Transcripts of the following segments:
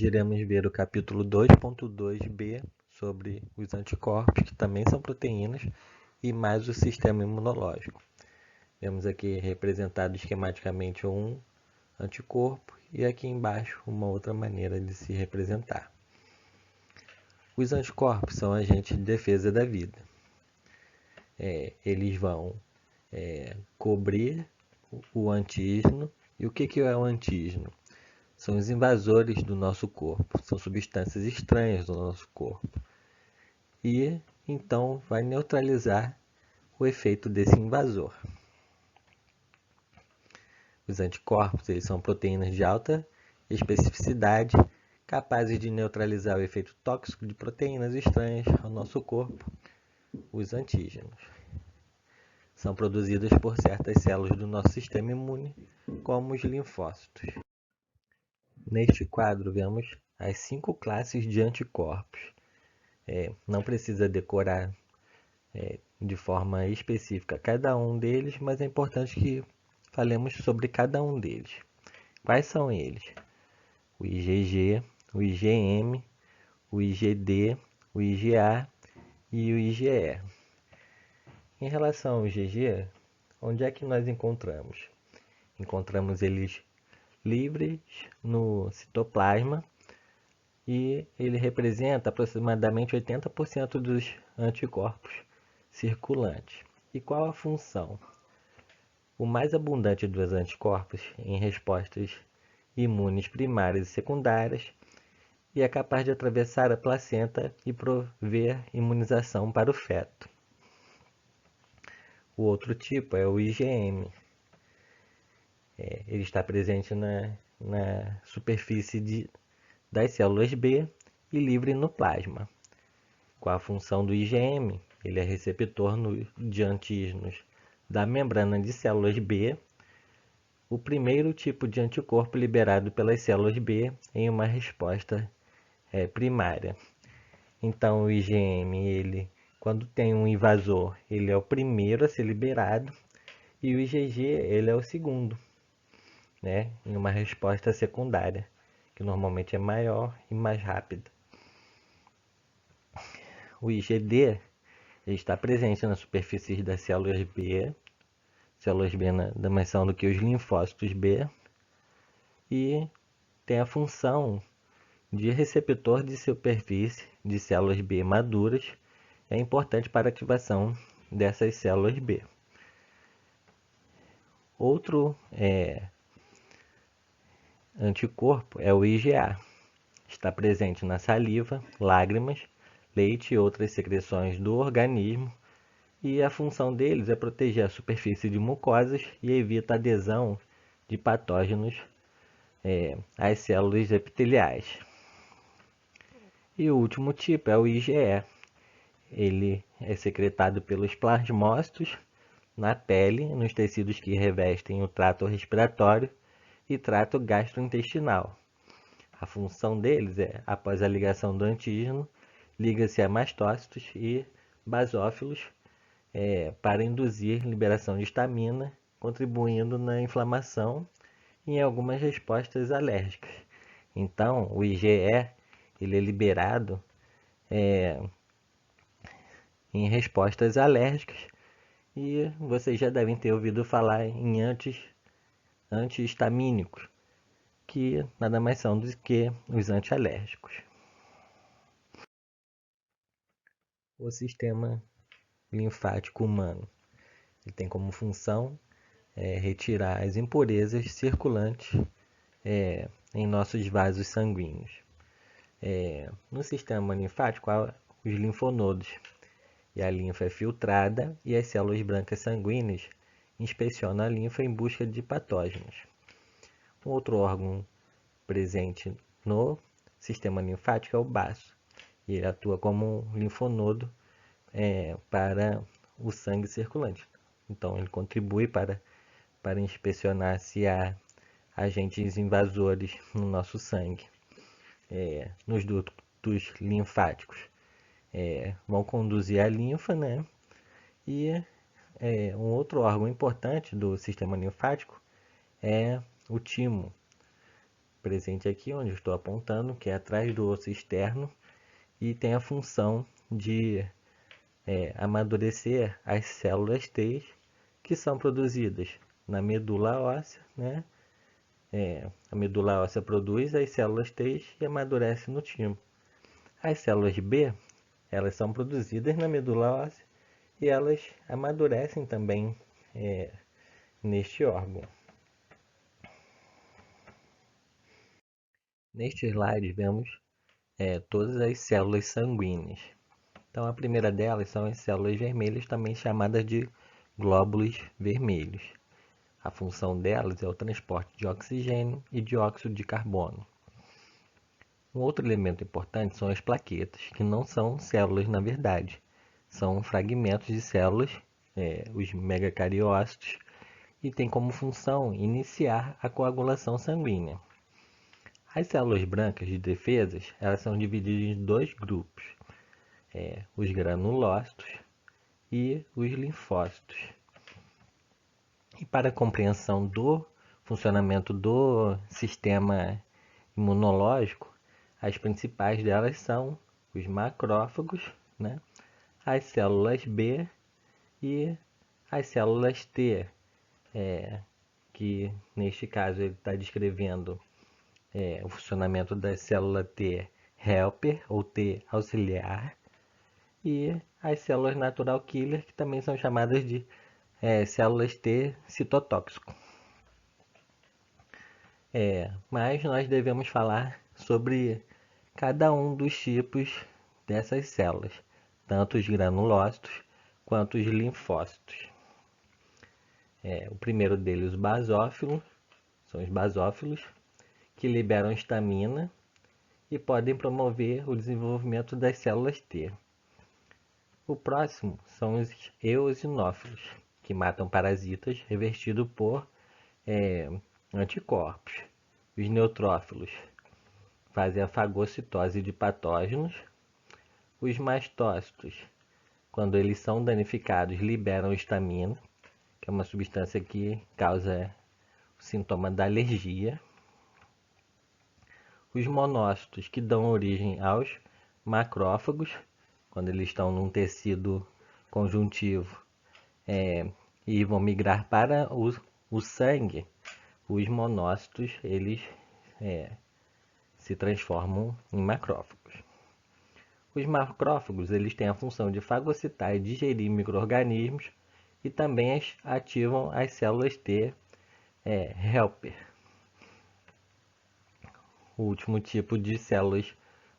iremos ver o capítulo 2.2b sobre os anticorpos, que também são proteínas, e mais o sistema imunológico. Vemos aqui representado esquematicamente um anticorpo e aqui embaixo uma outra maneira de se representar. Os anticorpos são agentes de defesa da vida. Eles vão cobrir o antígeno. E o que é o antígeno? São os invasores do nosso corpo, são substâncias estranhas do nosso corpo. E então vai neutralizar o efeito desse invasor. Os anticorpos eles são proteínas de alta especificidade, capazes de neutralizar o efeito tóxico de proteínas estranhas ao nosso corpo, os antígenos. São produzidos por certas células do nosso sistema imune, como os linfócitos. Neste quadro, vemos as 5 classes de anticorpos. Não precisa decorar de forma específica cada um deles, mas é importante que falemos sobre cada um deles. Quais são eles? O IgG, o IgM, o IgD, o IgA e o IgE. Em relação ao IgG, onde é que nós encontramos? Encontramos eles livres no citoplasma e ele representa aproximadamente 80% dos anticorpos circulantes. E qual a função? O mais abundante dos anticorpos em respostas imunes primárias e secundárias e é capaz de atravessar a placenta e prover imunização para o feto. O outro tipo é o IgM. Ele está presente na superfície das células B e livre no plasma. Qual a função do IgM? Ele é receptor de antígenos da membrana de células B, o primeiro tipo de anticorpo liberado pelas células B em uma resposta primária. Então, o IgM, quando tem um invasor, ele é o primeiro a ser liberado, e o IgG ele é o segundo, em uma resposta secundária, que normalmente é maior e mais rápida. O IgD ele está presente na superfície das células B nada mais são do que os linfócitos B, e tem a função de receptor de superfície de células B maduras, é importante para a ativação dessas células B. Outro anticorpo é o IgA. Está presente na saliva, lágrimas, leite e outras secreções do organismo, e a função deles é proteger a superfície de mucosas e evita a adesão de patógenos às células epiteliais. E o último tipo é o IgE. Ele é secretado pelos plasmócitos na pele, nos tecidos que revestem o trato respiratório e trato gastrointestinal. A função deles após a ligação do antígeno, liga-se a mastócitos e basófilos para induzir liberação de histamina, contribuindo na inflamação e em algumas respostas alérgicas. Então, o IgE ele é liberado em respostas alérgicas, e vocês já devem ter ouvido falar em antihistamínicos, que nada mais são do que os antialérgicos. O sistema linfático humano ele tem como função retirar as impurezas circulantes em nossos vasos sanguíneos. No sistema linfático há os linfonodos, e a linfa é filtrada e as células brancas sanguíneas inspecionam a linfa em busca de patógenos. Um outro órgão presente no sistema linfático é o baço, e ele atua como um linfonodo para o sangue circulante. Então, ele contribui para inspecionar se há agentes invasores no nosso sangue. Nos dutos linfáticos vão conduzir a linfa, E um outro órgão importante do sistema linfático é o timo. presente aqui, onde eu estou apontando, que é atrás do osso externo, e tem a função de amadurecer as células T, que são produzidas na medula óssea, né? A medula óssea produz as células T e amadurece no timo. As células B, elas são produzidas na medula óssea e elas amadurecem também neste órgão. Neste slide vemos todas as células sanguíneas. Então a primeira delas são as células vermelhas, também chamadas de glóbulos vermelhos. A função delas é o transporte de oxigênio e dióxido de carbono. Um outro elemento importante são as plaquetas, que não são células na verdade. São fragmentos de células, os megacariócitos, e tem como função iniciar a coagulação sanguínea. As células brancas de defesas, elas são divididas em dois grupos, os granulócitos e os linfócitos. E para a compreensão do funcionamento do sistema imunológico, as principais delas são os macrófagos, né? As células B e as células T, que neste caso ele está descrevendo o funcionamento da célula T helper ou T auxiliar, e as células natural killer, que também são chamadas de células T citotóxico. Mas nós devemos falar sobre cada um dos tipos dessas células, tanto os granulócitos quanto os linfócitos. O primeiro deles, os basófilos, são os basófilos, que liberam histamina e podem promover o desenvolvimento das células T. O próximo são os eosinófilos, que matam parasitas revestidos por anticorpos. Os neutrófilos fazem a fagocitose de patógenos. Os mastócitos, quando eles são danificados, liberam histamina, que é uma substância que causa o sintoma da alergia. Os monócitos, que dão origem aos macrófagos, quando eles estão num tecido conjuntivo e vão migrar para o sangue, os monócitos eles se transformam em macrófagos. Os macrófagos eles têm a função de fagocitar e digerir micro-organismos e também ativam as células T helper. O último tipo de células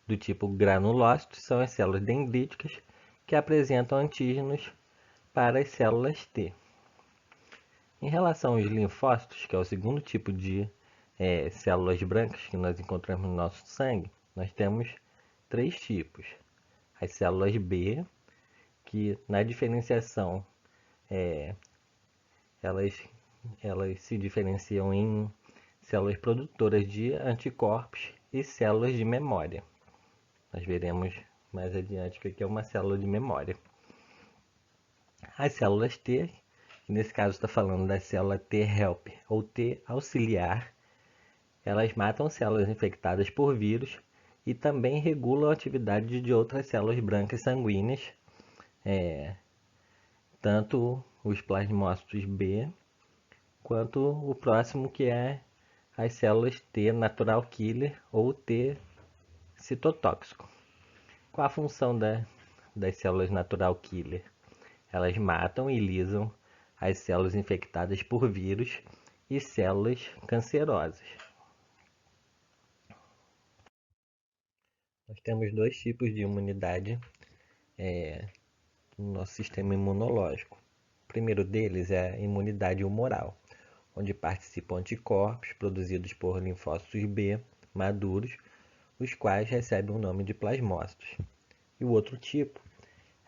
do tipo granulócitos são as células dendríticas, que apresentam antígenos para as células T. Em relação aos linfócitos, que é o segundo tipo de células brancas que nós encontramos no nosso sangue, nós temos três tipos. As células B, que na diferenciação elas se diferenciam em células produtoras de anticorpos e células de memória. Nós veremos mais adiante que aqui é uma célula de memória. As células T, que nesse caso está falando da célula T helper ou T auxiliar, elas matam células infectadas por vírus e também regulam a atividade de outras células brancas sanguíneas, tanto os plasmócitos B, quanto o próximo que é as células T natural killer ou T citotóxico. Qual a função das células natural killer? Elas matam e lisam as células infectadas por vírus e células cancerosas. Nós temos dois tipos de imunidade no nosso sistema imunológico. O primeiro deles é a imunidade humoral, onde participam anticorpos produzidos por linfócitos B maduros, os quais recebem o nome de plasmócitos. E o outro tipo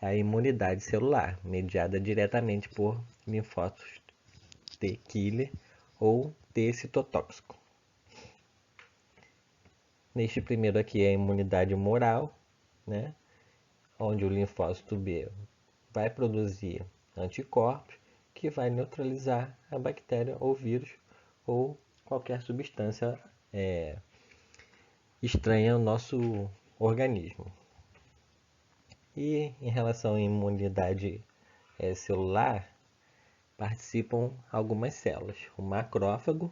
é a imunidade celular, mediada diretamente por linfócitos T killer ou T citotóxico. Neste primeiro aqui é a imunidade humoral, né? Onde o linfócito B vai produzir anticorpos que vai neutralizar a bactéria ou vírus ou qualquer substância estranha ao nosso organismo. E em relação à imunidade celular, participam algumas células, o macrófago,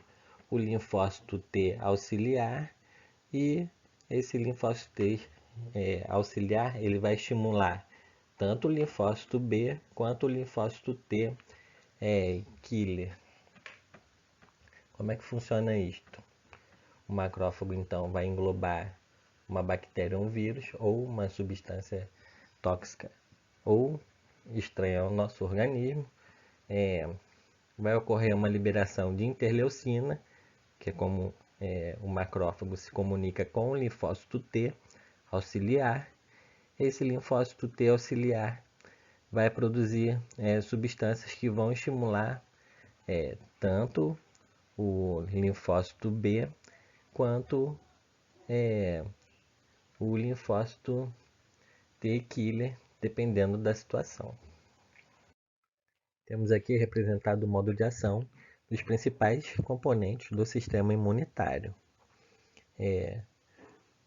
o linfócito T auxiliar, e esse linfócito T auxiliar ele vai estimular tanto o linfócito B quanto o linfócito T killer. Como é que funciona isto? O macrófago então vai englobar uma bactéria ou um vírus ou uma substância tóxica ou estranha ao nosso organismo. Vai ocorrer uma liberação de interleucina, que é como o macrófago se comunica com o linfócito T auxiliar. Esse linfócito T auxiliar vai produzir substâncias que vão estimular tanto o linfócito B quanto o linfócito T killer, dependendo da situação. Temos aqui representado o modo de ação dos principais componentes do sistema imunitário.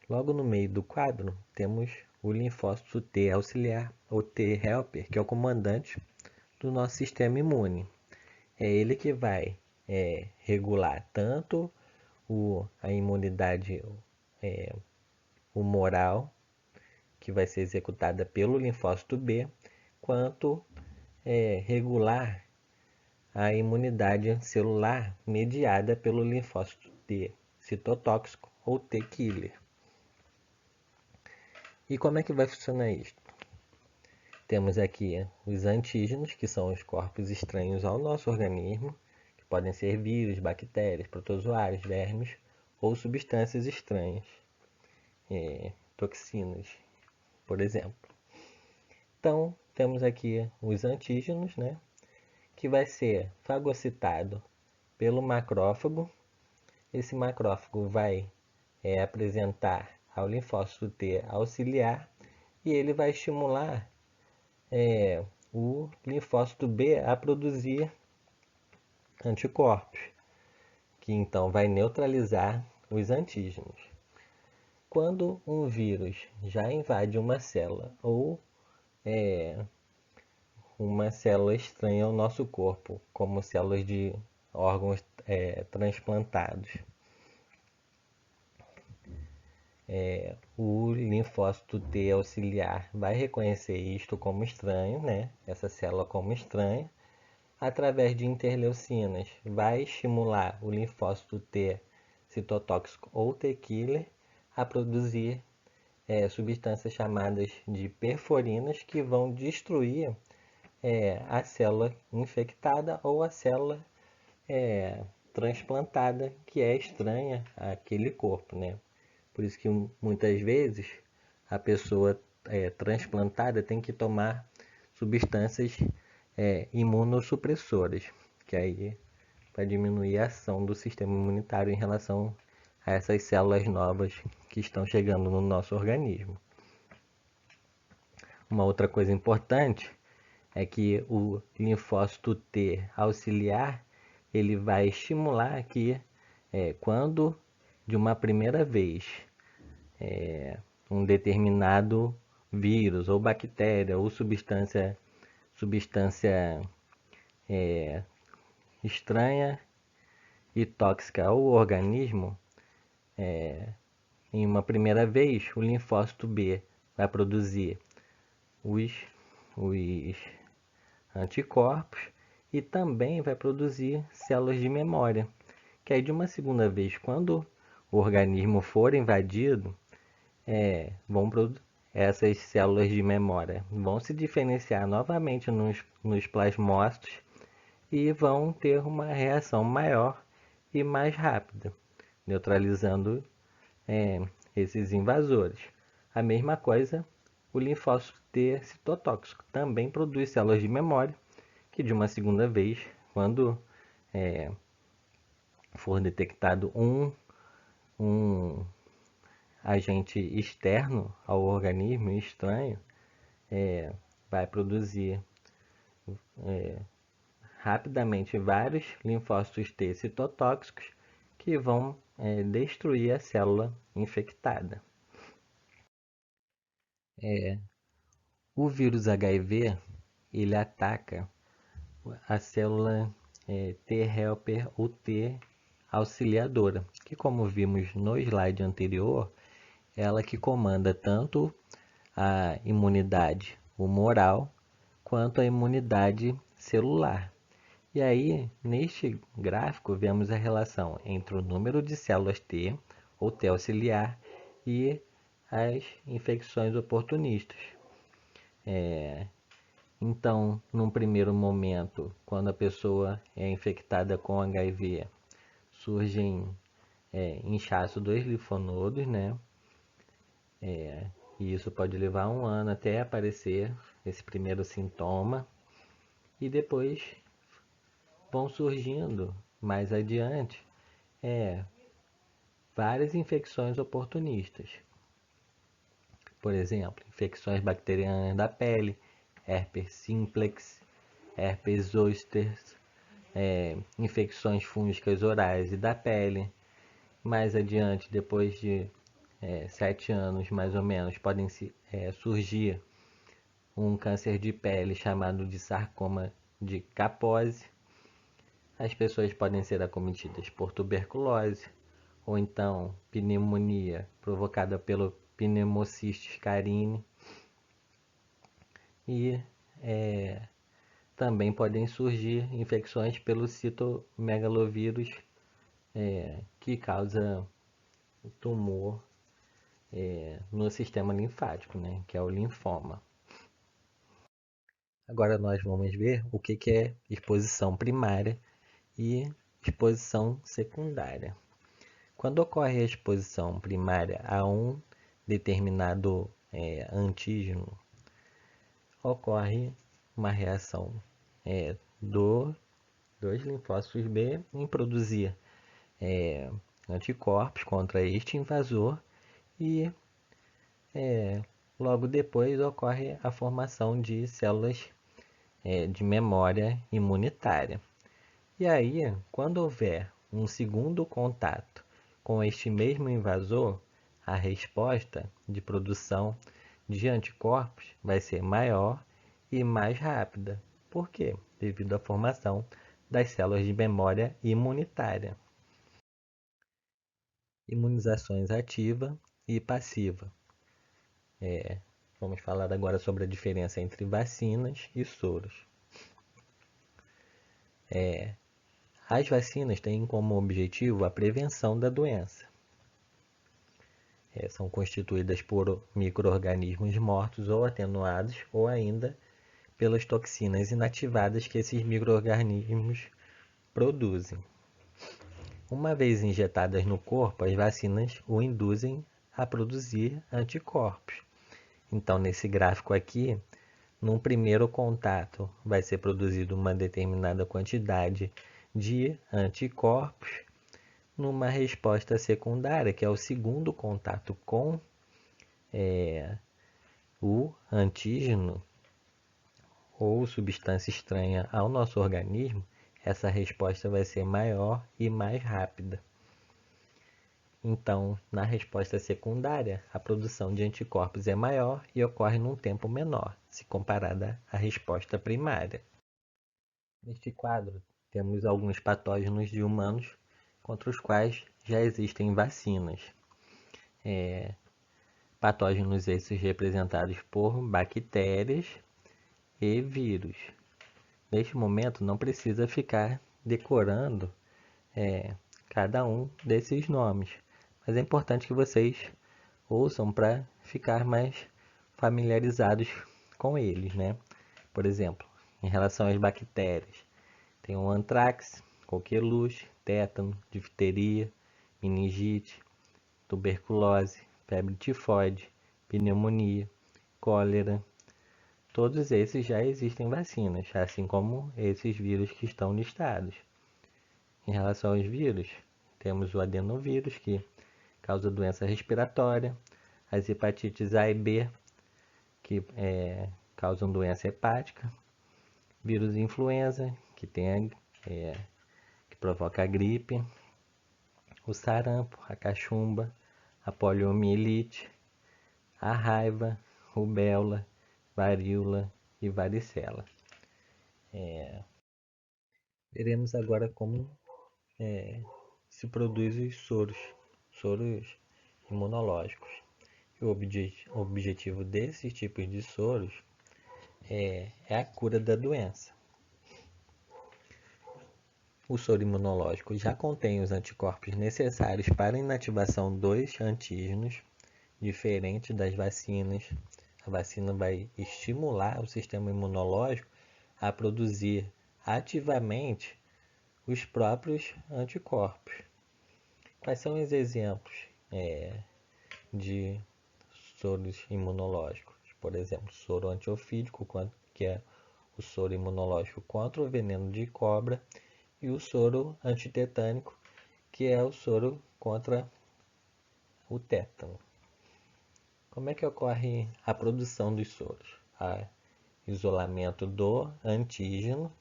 Logo no meio do quadro, temos o linfócito T auxiliar, ou T helper, que é o comandante do nosso sistema imune. É ele que vai regular tanto a imunidade humoral, que vai ser executada pelo linfócito B, quanto regular a imunidade celular mediada pelo linfócito T citotóxico ou T killer. E como é que vai funcionar isso? Temos aqui os antígenos, que são os corpos estranhos ao nosso organismo, que podem ser vírus, bactérias, protozoários, vermes ou substâncias estranhas, toxinas, por exemplo. Então, temos aqui os antígenos, né, que vai ser fagocitado pelo macrófago. Esse macrófago vai apresentar ao linfócito T auxiliar e ele vai estimular o linfócito B a produzir anticorpos, que então vai neutralizar os antígenos. Quando um vírus já invade uma célula ou uma célula estranha ao nosso corpo, como células de órgãos transplantados, o linfócito T auxiliar vai reconhecer isto como estranho, né? Essa célula como estranha, através de interleucinas, vai estimular o linfócito T citotóxico ou T killer a produzir substâncias chamadas de perforinas, que vão destruir a célula infectada ou a célula transplantada, que é estranha àquele corpo, né? Por isso que muitas vezes a pessoa transplantada tem que tomar substâncias imunossupressoras, que aí vai diminuir a ação do sistema imunitário em relação a essas células novas que estão chegando no nosso organismo. Uma outra coisa importante é que o linfócito T auxiliar ele vai estimular que quando de uma primeira vez um determinado vírus ou bactéria ou substância estranha e tóxica ao organismo, em uma primeira vez, o linfócito B vai produzir os anticorpos e também vai produzir células de memória, que aí de uma segunda vez, quando o organismo for invadido, essas células de memória vão se diferenciar novamente nos plasmócitos e vão ter uma reação maior e mais rápida, neutralizando esses invasores. A mesma coisa, o linfócito T citotóxico também produz células de memória, que de uma segunda vez, quando for detectado um agente externo ao organismo, estranho, vai produzir rapidamente vários linfócitos T citotóxicos que vão destruir a célula infectada. O vírus HIV ele ataca a célula T helper ou T auxiliadora, que como vimos no slide anterior, ela que comanda tanto a imunidade humoral quanto a imunidade celular. E aí, neste gráfico, vemos a relação entre o número de células T, ou T auxiliar, e as infecções oportunistas. Então, num primeiro momento, quando a pessoa é infectada com HIV, surgem inchaço dos linfonodos, né? E isso pode levar um ano até aparecer esse primeiro sintoma. E depois vão surgindo, mais adiante, várias infecções oportunistas. Por exemplo, infecções bacterianas da pele, herpes simplex, herpes zoster, infecções fúngicas orais e da pele. Mais adiante, depois de 7 anos mais ou menos, podem surgir um câncer de pele chamado de sarcoma de Kaposi. As pessoas podem ser acometidas por tuberculose ou então pneumonia provocada pelo Pneumocystis carinii. E também podem surgir infecções pelo citomegalovírus, que causa tumor no sistema linfático, né, que é o linfoma. Agora nós vamos ver o que é exposição primária e exposição secundária. Quando ocorre a exposição primária a um determinado antígeno, ocorre uma reação dos linfócitos B em produzir anticorpos contra este invasor e logo depois ocorre a formação de células de memória imunitária. E aí, quando houver um segundo contato com este mesmo invasor, a resposta de produção de anticorpos vai ser maior e mais rápida. Por quê? Devido à formação das células de memória imunitária. Imunizações ativa e passiva. Vamos falar agora sobre a diferença entre vacinas e soros. As vacinas têm como objetivo a prevenção da doença. São constituídas por micro-organismos mortos ou atenuados, ou ainda pelas toxinas inativadas que esses micro-organismos produzem. Uma vez injetadas no corpo, as vacinas o induzem a produzir anticorpos. Então, nesse gráfico aqui, num primeiro contato, vai ser produzido uma determinada quantidade de anticorpos. Numa resposta secundária, que é o segundo contato com o antígeno ou substância estranha ao nosso organismo, essa resposta vai ser maior e mais rápida. Então, na resposta secundária, a produção de anticorpos é maior e ocorre num tempo menor, se comparada à resposta primária. Neste quadro, temos alguns patógenos de humanos contra os quais já existem vacinas. Patógenos esses representados por bactérias e vírus. Neste momento, não precisa ficar decorando cada um desses nomes, mas é importante que vocês ouçam para ficar mais familiarizados com eles, né? Por exemplo, em relação às bactérias, tem o anthrax, coqueluche, tétano, difteria, meningite, tuberculose, febre tifoide, pneumonia, cólera. Todos esses já existem vacinas, assim como esses vírus que estão listados. Em relação aos vírus, temos o adenovírus, que causa doença respiratória, as hepatites A e B, que causam doença hepática, vírus influenza, que provoca a gripe, o sarampo, a cachumba, a poliomielite, a raiva, rubéola, varíola e varicela. Veremos agora como se produz os soros imunológicos. O objetivo desses tipos de soros é a cura da doença. O soro imunológico já contém os anticorpos necessários para a inativação dos antígenos, diferente das vacinas. A vacina vai estimular o sistema imunológico a produzir ativamente os próprios anticorpos. Quais são os exemplos de soros imunológicos? Por exemplo, soro antiofídico, que é o soro imunológico contra o veneno de cobra, e o soro antitetânico, que é o soro contra o tétano. Como é que ocorre a produção dos soros? Isolamento do antígeno,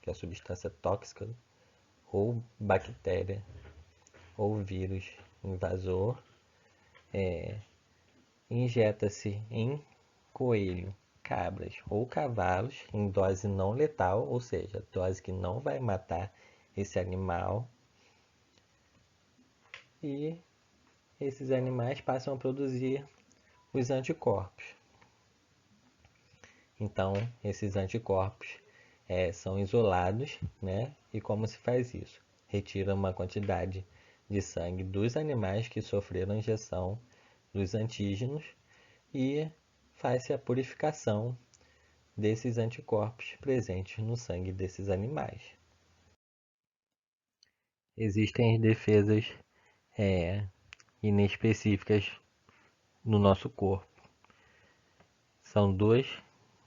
que é a substância tóxica, ou bactéria, ou vírus invasor, injeta-se em coelho, cabras ou cavalos em dose não letal, ou seja, dose que não vai matar esse animal, e esses animais passam a produzir os anticorpos. Então, esses anticorpos são isolados, E como se faz isso? Retira uma quantidade de sangue dos animais que sofreram a injeção dos antígenos e faz-se a purificação desses anticorpos presentes no sangue desses animais. Existem as defesas inespecíficas no nosso corpo. São dois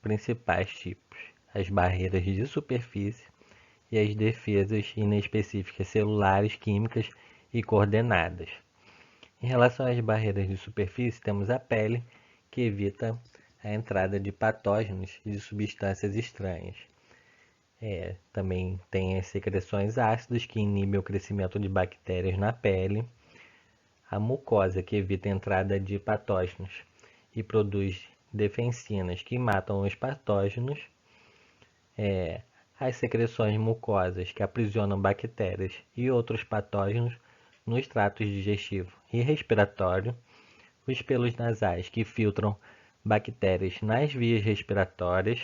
principais tipos: as barreiras de superfície e as defesas inespecíficas celulares, químicas e coordenadas. Em relação às barreiras de superfície, temos a pele, que evita a entrada de patógenos e de substâncias estranhas. Também tem as secreções ácidas, que inibem o crescimento de bactérias na pele. A mucosa, que evita a entrada de patógenos e produz defensinas, que matam os patógenos. As secreções mucosas, que aprisionam bactérias e outros patógenos nos tratos digestivo e respiratório. Os pelos nasais, que filtram bactérias nas vias respiratórias.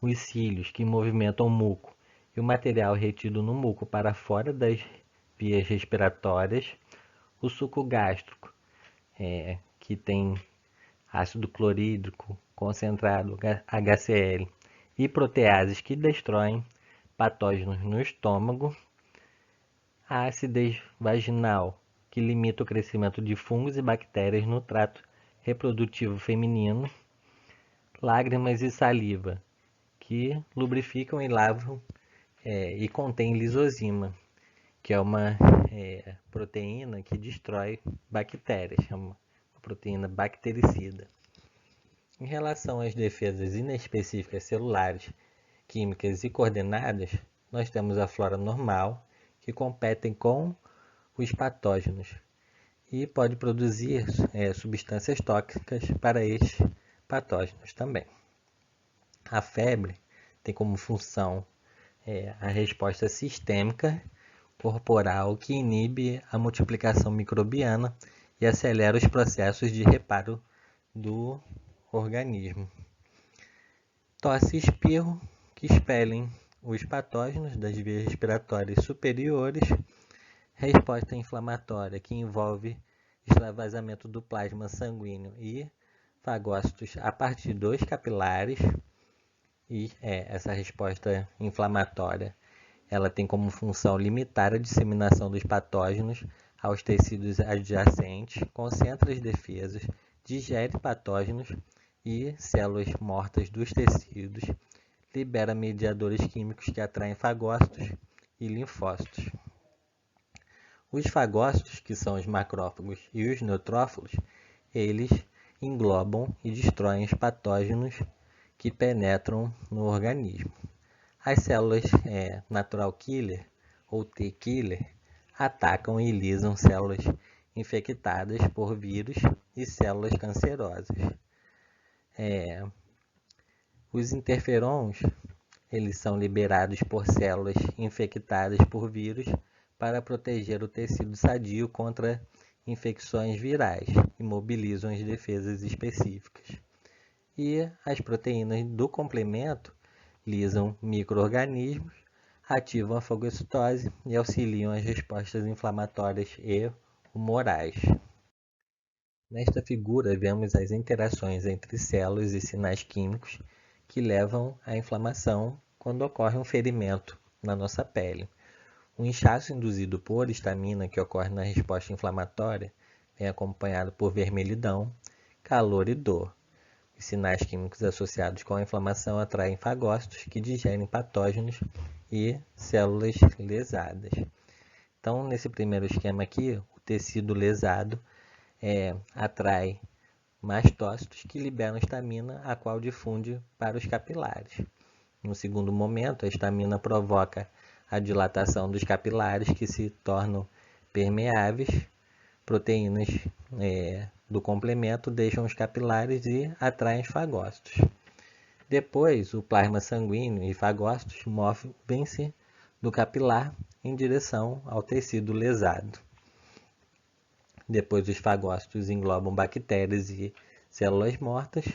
Os cílios, que movimentam o muco e o material retido no muco para fora das vias respiratórias. O suco gástrico, que tem ácido clorídrico concentrado, HCl, e proteases, que destroem patógenos no estômago. A acidez vaginal, que limita o crescimento de fungos e bactérias no trato reprodutivo feminino. Lágrimas e saliva, que lubrificam e lavam e contém lisozima, que é uma proteína que destrói bactérias, é uma proteína bactericida. Em relação às defesas inespecíficas celulares, químicas e coordenadas, nós temos a flora normal, que competem com os patógenos e pode produzir substâncias tóxicas para estes patógenos também. A febre tem como função a resposta sistêmica corporal, que inibe a multiplicação microbiana e acelera os processos de reparo do organismo. Tosse e espirro, que expelem os patógenos das vias respiratórias superiores. Resposta inflamatória, que envolve extravasamento do plasma sanguíneo e fagócitos a partir dos capilares. E essa resposta inflamatória, ela tem como função limitar a disseminação dos patógenos aos tecidos adjacentes, concentra as defesas, digere patógenos e células mortas dos tecidos, libera mediadores químicos que atraem fagócitos e linfócitos. Os fagócitos, que são os macrófagos e os neutrófilos, eles englobam e destroem os patógenos que penetram no organismo. As células natural killer ou T-killer atacam e lisam células infectadas por vírus e células cancerosas. Os interferons, eles são liberados por células infectadas por vírus para proteger o tecido sadio contra infecções virais e mobilizam as defesas específicas. E as proteínas do complemento lisam micro-organismos, ativam a fagocitose e auxiliam as respostas inflamatórias e humorais. Nesta figura, vemos as interações entre células e sinais químicos que levam à inflamação quando ocorre um ferimento na nossa pele. O inchaço induzido por histamina que ocorre na resposta inflamatória vem acompanhado por vermelhidão, calor e dor. Os sinais químicos associados com a inflamação atraem fagócitos que digerem patógenos e células lesadas. Então, nesse primeiro esquema aqui, o tecido lesado atrai mastócitos que liberam histamina, a qual difunde para os capilares. No segundo momento, a histamina provoca a dilatação dos capilares que se tornam permeáveis. Proteínas do complemento deixam os capilares e atraem os fagócitos. Depois, o plasma sanguíneo e fagócitos movem-se do capilar em direção ao tecido lesado. Depois, os fagócitos englobam bactérias e células mortas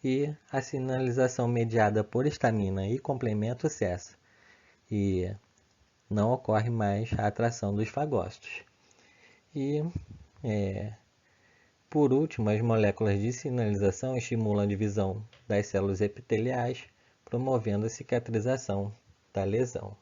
e a sinalização mediada por histamina e complemento cessa e não ocorre mais a atração dos fagócitos. E, por último, as moléculas de sinalização estimulam a divisão das células epiteliais, promovendo a cicatrização da lesão.